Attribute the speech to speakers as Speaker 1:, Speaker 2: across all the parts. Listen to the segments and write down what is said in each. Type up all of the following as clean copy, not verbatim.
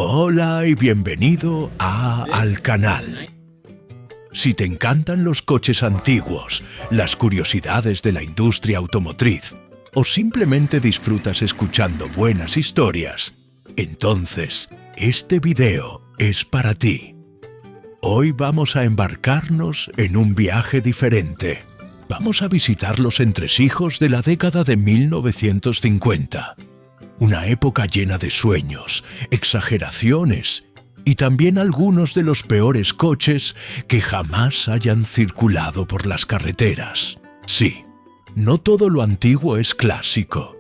Speaker 1: Hola y bienvenido al canal. Si te encantan los coches antiguos, las curiosidades de la industria automotriz, o simplemente disfrutas escuchando buenas historias, entonces este video es para ti. Hoy vamos a embarcarnos en un viaje diferente. Vamos a visitar los entresijos de la década de 1950. Una época llena de sueños, exageraciones y también algunos de los peores coches que jamás hayan circulado por las carreteras. Sí, no todo lo antiguo es clásico,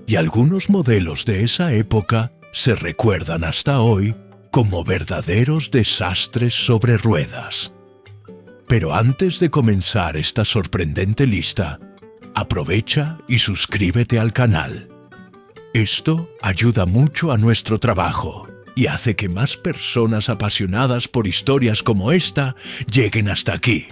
Speaker 1: y algunos modelos de esa época se recuerdan hasta hoy como verdaderos desastres sobre ruedas. Pero antes de comenzar esta sorprendente lista, aprovecha y suscríbete al canal. Esto ayuda mucho a nuestro trabajo y hace que más personas apasionadas por historias como esta lleguen hasta aquí.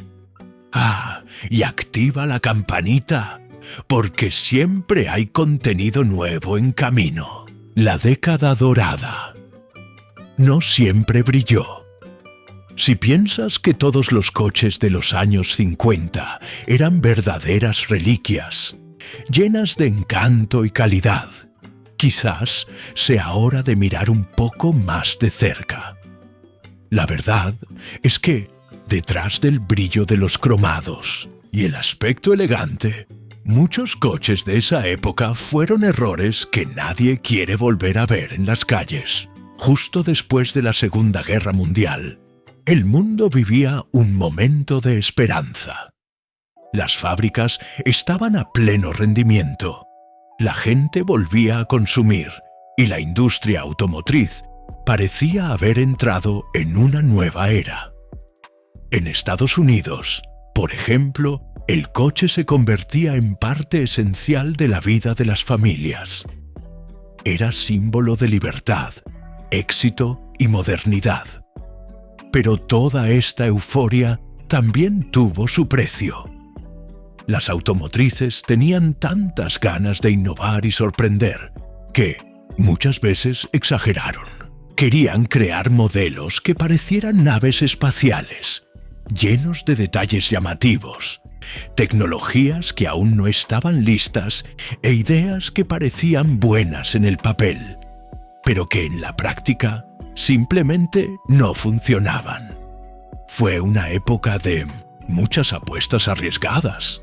Speaker 1: Y activa la campanita, porque siempre hay contenido nuevo en camino. La década dorada no siempre brilló. Si piensas que todos los coches de los años 50 eran verdaderas reliquias, llenas de encanto y calidad, quizás sea hora de mirar un poco más de cerca. La verdad es que, detrás del brillo de los cromados y el aspecto elegante, muchos coches de esa época fueron errores que nadie quiere volver a ver en las calles. Justo después de la Segunda Guerra Mundial, el mundo vivía un momento de esperanza. Las fábricas estaban a pleno rendimiento. La gente volvía a consumir y la industria automotriz parecía haber entrado en una nueva era. En Estados Unidos, por ejemplo, el coche se convertía en parte esencial de la vida de las familias. Era símbolo de libertad, éxito y modernidad. Pero toda esta euforia también tuvo su precio. Las automotrices tenían tantas ganas de innovar y sorprender que muchas veces exageraron. Querían crear modelos que parecieran naves espaciales, llenos de detalles llamativos, tecnologías que aún no estaban listas e ideas que parecían buenas en el papel, pero que en la práctica simplemente no funcionaban. Fue una época de muchas apuestas arriesgadas.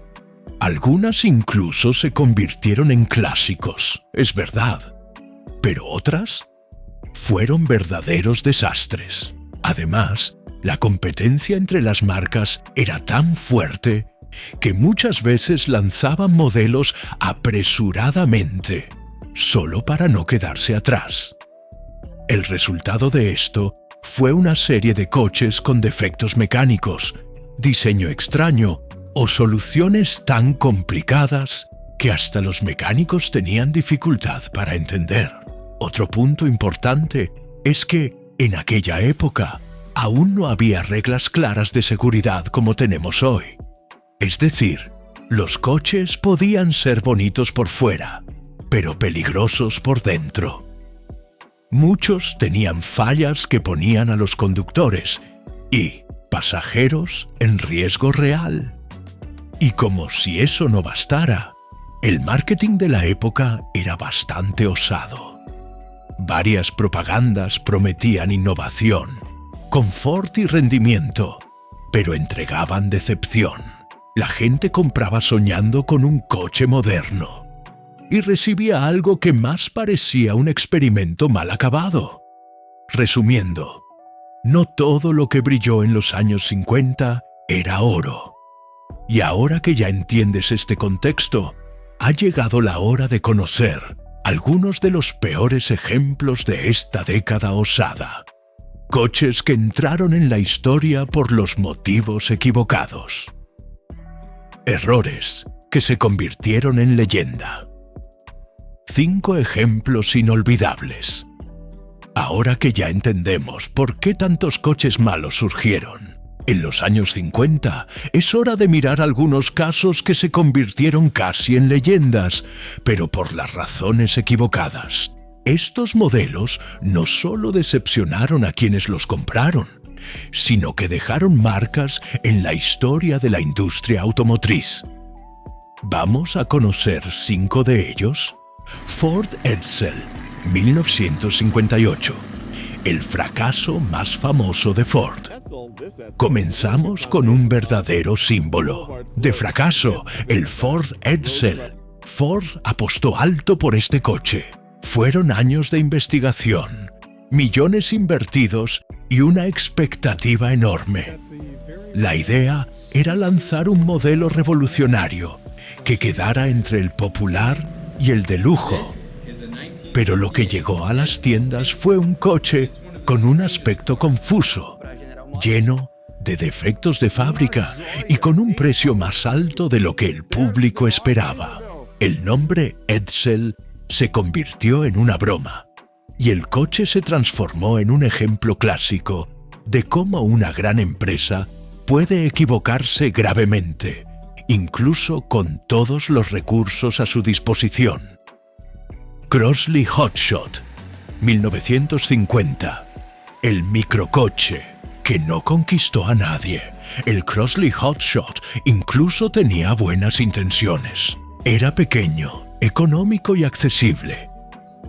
Speaker 1: Algunas incluso se convirtieron en clásicos, es verdad, pero otras fueron verdaderos desastres. Además, la competencia entre las marcas era tan fuerte que muchas veces lanzaban modelos apresuradamente, solo para no quedarse atrás. El resultado de esto fue una serie de coches con defectos mecánicos, diseño extraño o soluciones tan complicadas que hasta los mecánicos tenían dificultad para entender. Otro punto importante es que, en aquella época, aún no había reglas claras de seguridad como tenemos hoy. Es decir, los coches podían ser bonitos por fuera, pero peligrosos por dentro. Muchos tenían fallas que ponían a los conductores y pasajeros en riesgo real. Y como si eso no bastara, el marketing de la época era bastante osado. Varias propagandas prometían innovación, confort y rendimiento, pero entregaban decepción. La gente compraba soñando con un coche moderno y recibía algo que más parecía un experimento mal acabado. Resumiendo, no todo lo que brilló en los años 50 era oro. Y ahora que ya entiendes este contexto, ha llegado la hora de conocer algunos de los peores ejemplos de esta década osada. Coches que entraron en la historia por los motivos equivocados. Errores que se convirtieron en leyenda. 5 ejemplos inolvidables. Ahora que ya entendemos por qué tantos coches malos surgieron en los años 50, es hora de mirar algunos casos que se convirtieron casi en leyendas, pero por las razones equivocadas. Estos modelos no solo decepcionaron a quienes los compraron, sino que dejaron marcas en la historia de la industria automotriz. Vamos a conocer 5 de ellos. Ford Edsel, 1958. El fracaso más famoso de Ford. Comenzamos con un verdadero símbolo de fracaso, el Ford Edsel. Ford apostó alto por este coche. Fueron años de investigación, millones invertidos y una expectativa enorme. La idea era lanzar un modelo revolucionario que quedara entre el popular y el de lujo. Pero lo que llegó a las tiendas fue un coche con un aspecto confuso, lleno de defectos de fábrica y con un precio más alto de lo que el público esperaba. El nombre Edsel se convirtió en una broma, y el coche se transformó en un ejemplo clásico de cómo una gran empresa puede equivocarse gravemente, incluso con todos los recursos a su disposición. Crossley Hotshot, 1950. El microcoche que no conquistó a nadie. El Crossley Hotshot incluso tenía buenas intenciones. Era pequeño, económico y accesible.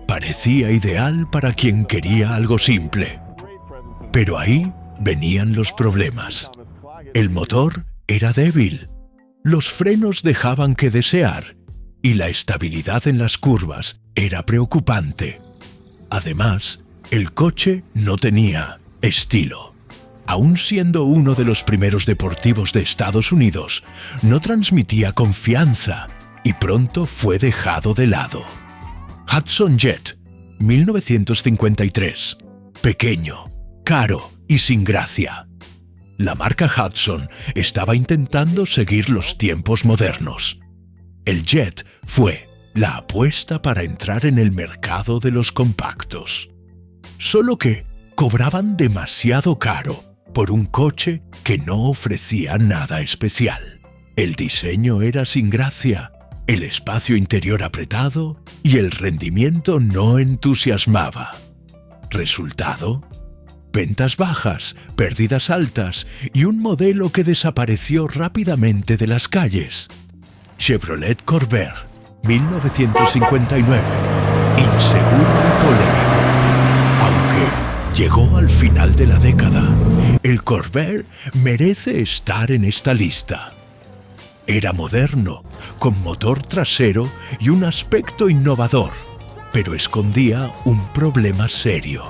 Speaker 1: Parecía ideal para quien quería algo simple. Pero ahí venían los problemas. El motor era débil, los frenos dejaban que desear y la estabilidad en las curvas era preocupante. Además, el coche no tenía estilo. Aun siendo uno de los primeros deportivos de Estados Unidos, no transmitía confianza y pronto fue dejado de lado. Hudson Jet, 1953. Pequeño, caro y sin gracia. La marca Hudson estaba intentando seguir los tiempos modernos. El Jet fue la apuesta para entrar en el mercado de los compactos. Solo que cobraban demasiado caro por un coche que no ofrecía nada especial. El diseño era sin gracia, el espacio interior apretado y el rendimiento no entusiasmaba. Resultado: ventas bajas, pérdidas altas y un modelo que desapareció rápidamente de las calles. Chevrolet Corvair, 1959. Inseguro y polémico. Aunque llegó al final de la década, el Corvair merece estar en esta lista. Era moderno, con motor trasero y un aspecto innovador, pero escondía un problema serio.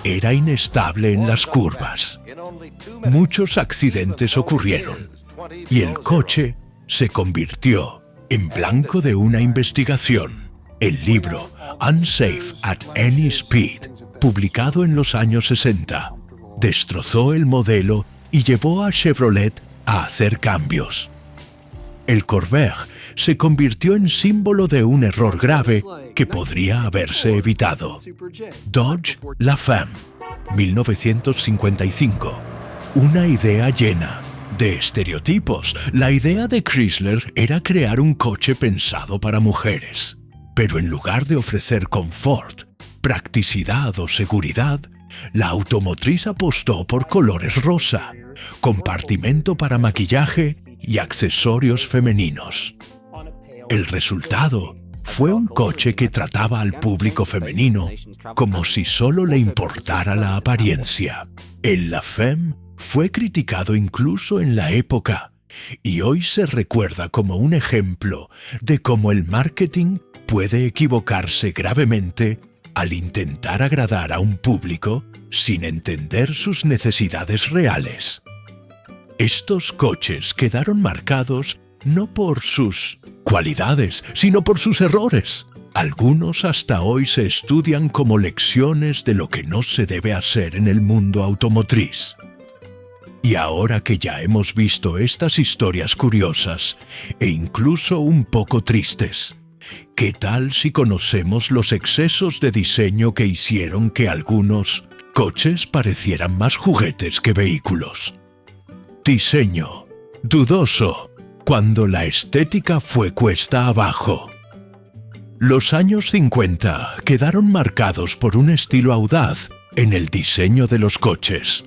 Speaker 1: Era inestable en las curvas. Muchos accidentes ocurrieron y el coche se convirtió en blanco de una investigación. El libro Unsafe at Any Speed, publicado en los años 60, destrozó el modelo y llevó a Chevrolet a hacer cambios. El Corvair se convirtió en símbolo de un error grave que podría haberse evitado. Dodge La Femme, 1955. Una idea llena de estereotipos. La idea de Chrysler era crear un coche pensado para mujeres. Pero en lugar de ofrecer confort, practicidad o seguridad, la automotriz apostó por colores rosa, compartimento para maquillaje y accesorios femeninos. El resultado fue un coche que trataba al público femenino como si solo le importara la apariencia. El La Femme fue criticado incluso en la época y hoy se recuerda como un ejemplo de cómo el marketing puede equivocarse gravemente al intentar agradar a un público sin entender sus necesidades reales. Estos coches quedaron marcados no por sus cualidades, sino por sus errores. Algunos hasta hoy se estudian como lecciones de lo que no se debe hacer en el mundo automotriz. Y ahora que ya hemos visto estas historias curiosas e incluso un poco tristes, ¿qué tal si conocemos los excesos de diseño que hicieron que algunos coches parecieran más juguetes que vehículos? Diseño dudoso cuando la estética fue cuesta abajo. Los años 50 quedaron marcados por un estilo audaz en el diseño de los coches.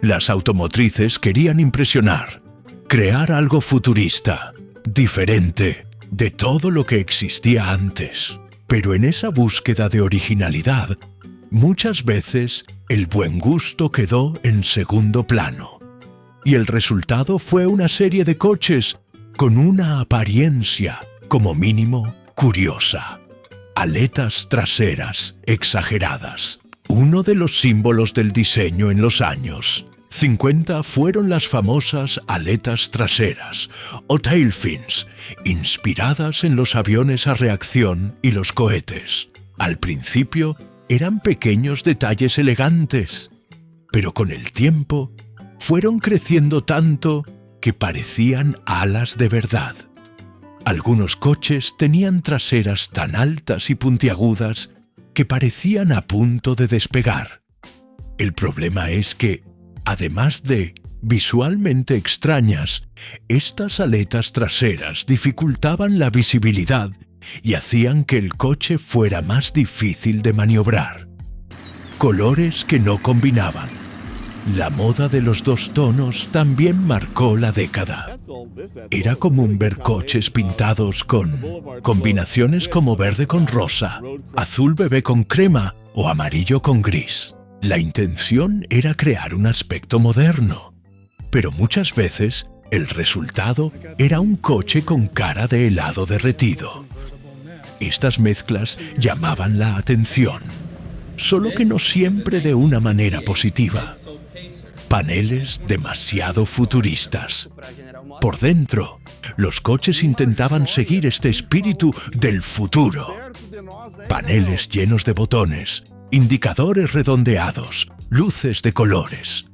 Speaker 1: Las automotrices querían impresionar, crear algo futurista, diferente de todo lo que existía antes. Pero en esa búsqueda de originalidad, muchas veces el buen gusto quedó en segundo plano. Y el resultado fue una serie de coches con una apariencia, como mínimo, curiosa. Aletas traseras exageradas. Uno de los símbolos del diseño en los años 50 fueron las famosas aletas traseras, o tail fins, inspiradas en los aviones a reacción y los cohetes. Al principio eran pequeños detalles elegantes, pero con el tiempo fueron creciendo tanto que parecían alas de verdad. Algunos coches tenían traseras tan altas y puntiagudas que parecían a punto de despegar. El problema es que, además de visualmente extrañas, estas aletas traseras dificultaban la visibilidad y hacían que el coche fuera más difícil de maniobrar. Colores que no combinaban. La moda de los dos tonos también marcó la década. Era común ver coches pintados con combinaciones como verde con rosa, azul bebé con crema o amarillo con gris. La intención era crear un aspecto moderno, pero muchas veces el resultado era un coche con cara de helado derretido. Estas mezclas llamaban la atención, solo que no siempre de una manera positiva. Paneles demasiado futuristas. Por dentro, los coches intentaban seguir este espíritu del futuro. Paneles llenos de botones, indicadores redondeados, luces de colores.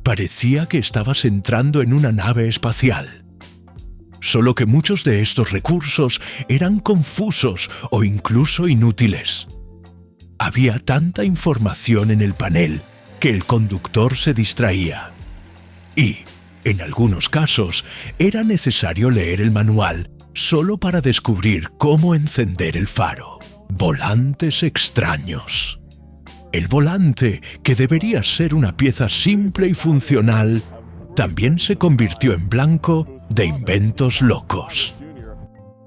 Speaker 1: Parecía que estabas entrando en una nave espacial. Solo que muchos de estos recursos eran confusos o incluso inútiles. Había tanta información en el panel que el conductor se distraía. Y, en algunos casos, era necesario leer el manual solo para descubrir cómo encender el faro. Volantes extraños. El volante, que debería ser una pieza simple y funcional, también se convirtió en blanco de inventos locos.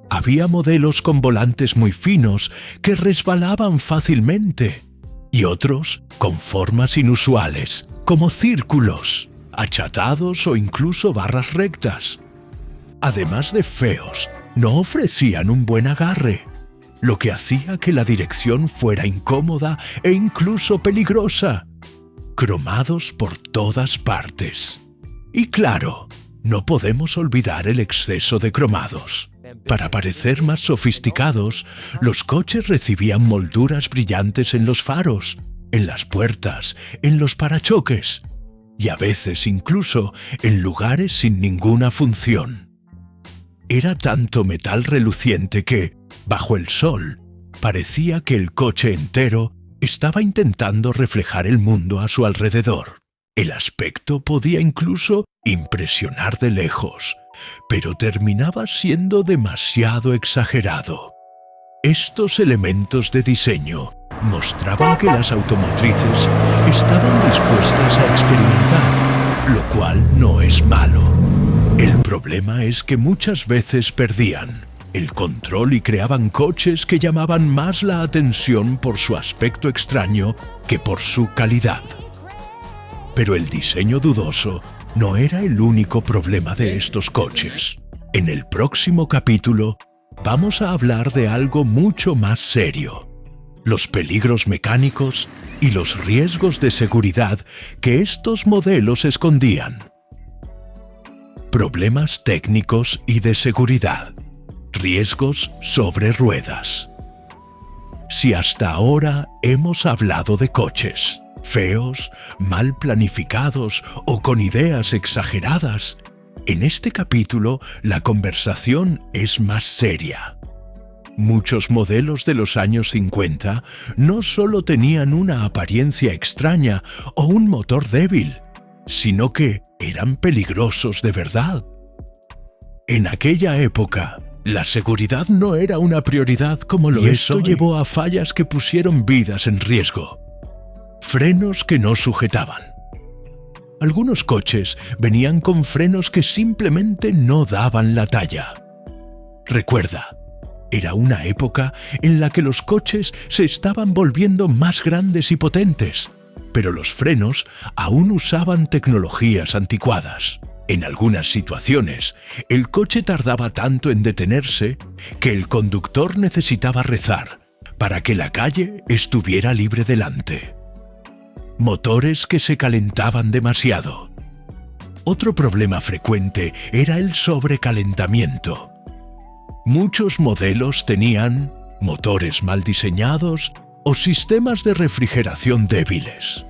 Speaker 1: Había modelos con volantes muy finos que resbalaban fácilmente y otros con formas inusuales, como círculos, achatados o incluso barras rectas. Además de feos, no ofrecían un buen agarre, lo que hacía que la dirección fuera incómoda e incluso peligrosa. Cromados por todas partes. Y claro, no podemos olvidar el exceso de cromados. Para parecer más sofisticados, los coches recibían molduras brillantes en los faros, en las puertas, en los parachoques y a veces incluso en lugares sin ninguna función. Era tanto metal reluciente que, bajo el sol, parecía que el coche entero estaba intentando reflejar el mundo a su alrededor. El aspecto podía incluso impresionar de lejos, pero terminaba siendo demasiado exagerado. Estos elementos de diseño mostraban que las automotrices estaban dispuestas a experimentar, lo cual no es malo. El problema es que muchas veces perdían el control y creaban coches que llamaban más la atención por su aspecto extraño que por su calidad. Pero el diseño dudoso no era el único problema de estos coches. En el próximo capítulo vamos a hablar de algo mucho más serio: los peligros mecánicos y los riesgos de seguridad que estos modelos escondían. Problemas técnicos y de seguridad. Riesgos sobre ruedas. Si hasta ahora hemos hablado de coches feos, mal planificados o con ideas exageradas, en este capítulo la conversación es más seria. Muchos modelos de los años 50 no solo tenían una apariencia extraña o un motor débil, sino que eran peligrosos de verdad. En aquella época, La seguridad no era una prioridad como lo es hoy. Esto llevó a fallas que pusieron vidas en riesgo. Frenos que no sujetaban. Algunos coches venían con frenos que simplemente no daban la talla. Recuerda, era una época en la que los coches se estaban volviendo más grandes y potentes, pero los frenos aún usaban tecnologías anticuadas. En algunas situaciones, el coche tardaba tanto en detenerse que el conductor necesitaba rezar para que la calle estuviera libre delante. Motores que se calentaban demasiado. Otro problema frecuente era el sobrecalentamiento. Muchos modelos tenían motores mal diseñados o sistemas de refrigeración débiles.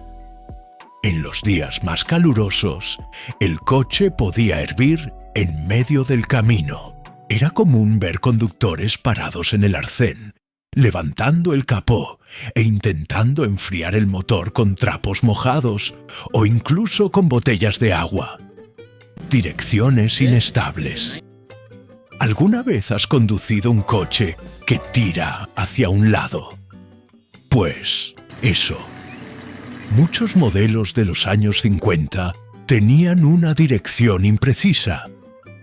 Speaker 1: En los días más calurosos, el coche podía hervir en medio del camino. Era común ver conductores parados en el arcén, levantando el capó e intentando enfriar el motor con trapos mojados o incluso con botellas de agua. Direcciones inestables. ¿Alguna vez has conducido un coche que tira hacia un lado? Pues eso. Muchos modelos de los años 50 tenían una dirección imprecisa,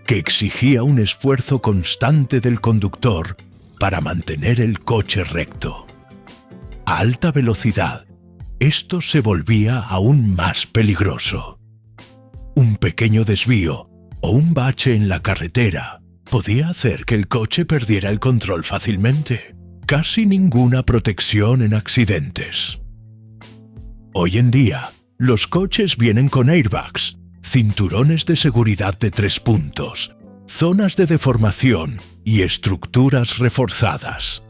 Speaker 1: que exigía un esfuerzo constante del conductor para mantener el coche recto. A alta velocidad, esto se volvía aún más peligroso. Un pequeño desvío o un bache en la carretera podía hacer que el coche perdiera el control fácilmente. Casi ninguna protección en accidentes. Hoy en día, los coches vienen con airbags, cinturones de seguridad de 3 puntos, zonas de deformación y estructuras reforzadas.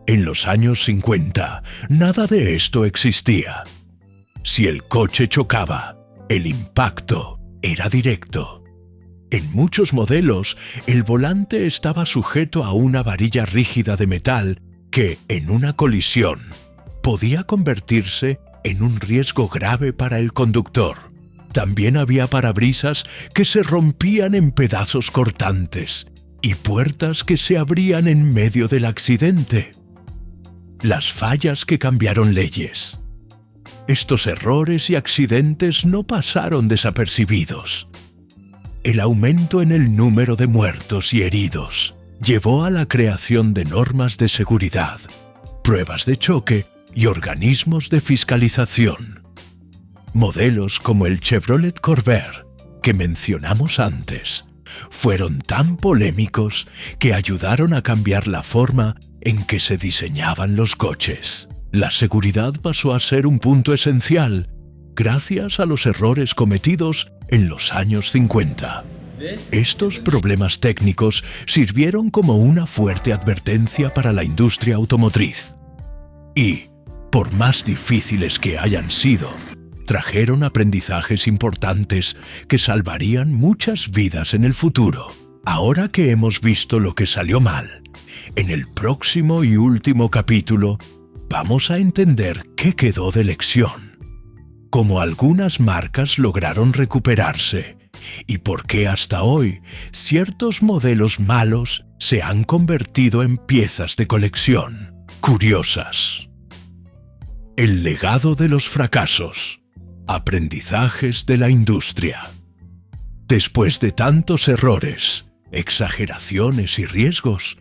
Speaker 1: En los años 50, nada de esto existía. Si el coche chocaba, el impacto era directo. En muchos modelos, el volante estaba sujeto a una varilla rígida de metal que, en una colisión, podía convertirse en un riesgo grave para el conductor. También había parabrisas que se rompían en pedazos cortantes y puertas que se abrían en medio del accidente. Las fallas que cambiaron leyes. Estos errores y accidentes no pasaron desapercibidos. El aumento en el número de muertos y heridos llevó a la creación de normas de seguridad, pruebas de choque y organismos de fiscalización. Modelos como el Chevrolet Corvair, que mencionamos antes, fueron tan polémicos que ayudaron a cambiar la forma en que se diseñaban los coches. La seguridad pasó a ser un punto esencial gracias a los errores cometidos en los años 50. Estos problemas técnicos sirvieron como una fuerte advertencia para la industria automotriz. Y, por más difíciles que hayan sido, trajeron aprendizajes importantes que salvarían muchas vidas en el futuro. Ahora que hemos visto lo que salió mal, en el próximo y último capítulo vamos a entender qué quedó de lección, cómo algunas marcas lograron recuperarse y por qué hasta hoy ciertos modelos malos se han convertido en piezas de colección curiosas. El legado de los fracasos. Aprendizajes de la industria. Después de tantos errores, exageraciones y riesgos,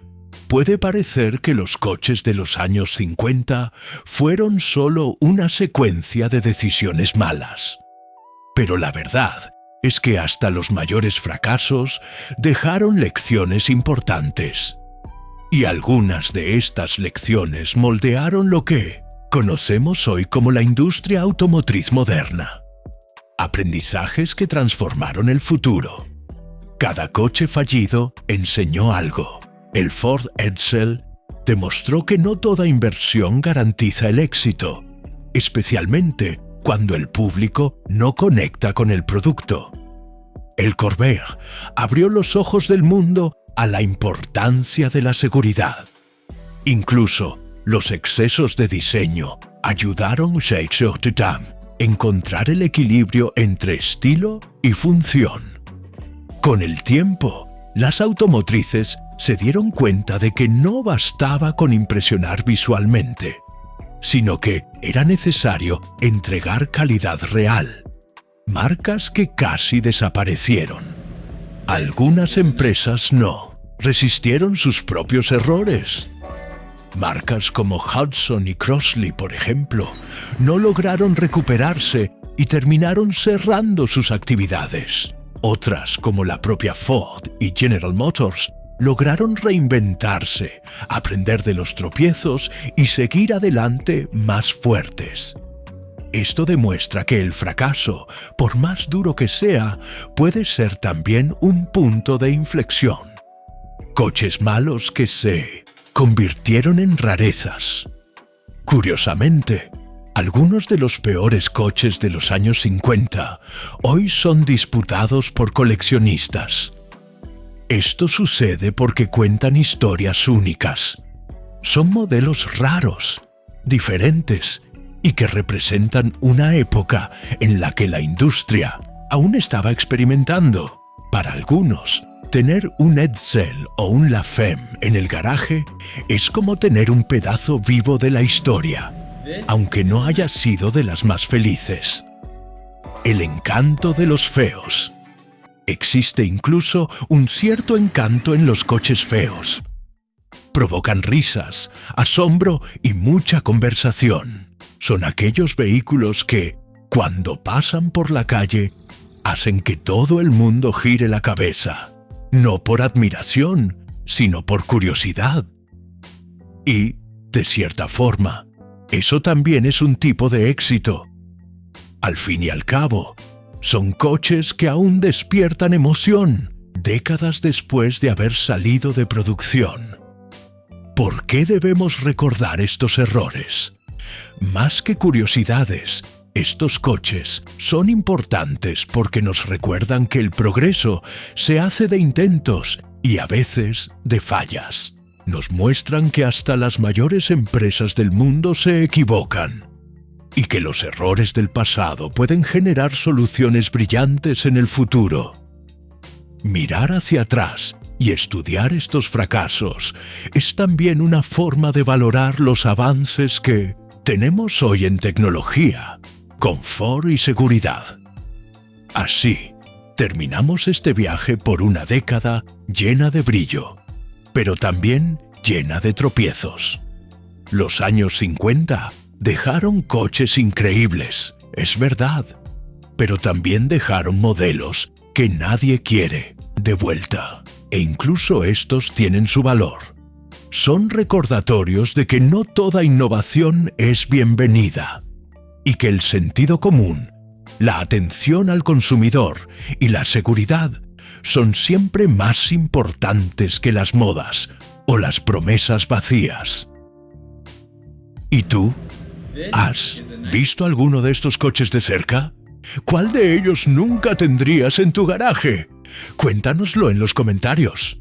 Speaker 1: puede parecer que los coches de los años 50 fueron solo una secuencia de decisiones malas. Pero la verdad es que hasta los mayores fracasos dejaron lecciones importantes. Y algunas de estas lecciones moldearon lo que conocemos hoy como la industria automotriz moderna. Aprendizajes que transformaron el futuro. Cada coche fallido enseñó algo. El Ford Edsel demostró que no toda inversión garantiza el éxito, especialmente cuando el público no conecta con el producto. El Corvair abrió los ojos del mundo a la importancia de la seguridad. Incluso los excesos de diseño ayudaron a Chevrolet a encontrar el equilibrio entre estilo y función. Con el tiempo, Las automotrices se dieron cuenta de que no bastaba con impresionar visualmente, sino que era necesario entregar calidad real. Marcas que casi desaparecieron. Algunas empresas no, resistieron sus propios errores. Marcas como Hudson y Crossley, por ejemplo, no lograron recuperarse y terminaron cerrando sus actividades. Otras, como la propia Ford y General Motors, lograron reinventarse, aprender de los tropiezos y seguir adelante más fuertes. Esto demuestra que el fracaso, por más duro que sea, puede ser también un punto de inflexión. Coches malos que se convirtieron en rarezas. Curiosamente, algunos de los peores coches de los años 50 hoy son disputados por coleccionistas. Esto sucede porque cuentan historias únicas. Son modelos raros, diferentes y que representan una época en la que la industria aún estaba experimentando. Para algunos, tener un Edsel o un Lafemme en el garaje es como tener un pedazo vivo de la historia, aunque no haya sido de las más felices. El encanto de los feos. Existe incluso un cierto encanto en los coches feos. Provocan risas, asombro y mucha conversación. Son aquellos vehículos que, cuando pasan por la calle, hacen que todo el mundo gire la cabeza. No por admiración, sino por curiosidad. Y, de cierta forma, eso también es un tipo de éxito. Al fin y al cabo, son coches que aún despiertan emoción, décadas después de haber salido de producción. ¿Por qué debemos recordar estos errores? Más que curiosidades, estos coches son importantes porque nos recuerdan que el progreso se hace de intentos y a veces de fallas. Nos muestran que hasta las mayores empresas del mundo se equivocan y que los errores del pasado pueden generar soluciones brillantes en el futuro. Mirar hacia atrás y estudiar estos fracasos es también una forma de valorar los avances que tenemos hoy en tecnología, confort y seguridad. Así, terminamos este viaje por una década llena de brillo, pero también llena de tropiezos. Los años 50 dejaron coches increíbles, es verdad, pero también dejaron modelos que nadie quiere de vuelta, e incluso estos tienen su valor. Son recordatorios de que no toda innovación es bienvenida, y que el sentido común, la atención al consumidor y la seguridad son siempre más importantes que las modas o las promesas vacías. ¿Y tú? ¿Has visto alguno de estos coches de cerca? ¿Cuál de ellos nunca tendrías en tu garaje? Cuéntanoslo en los comentarios.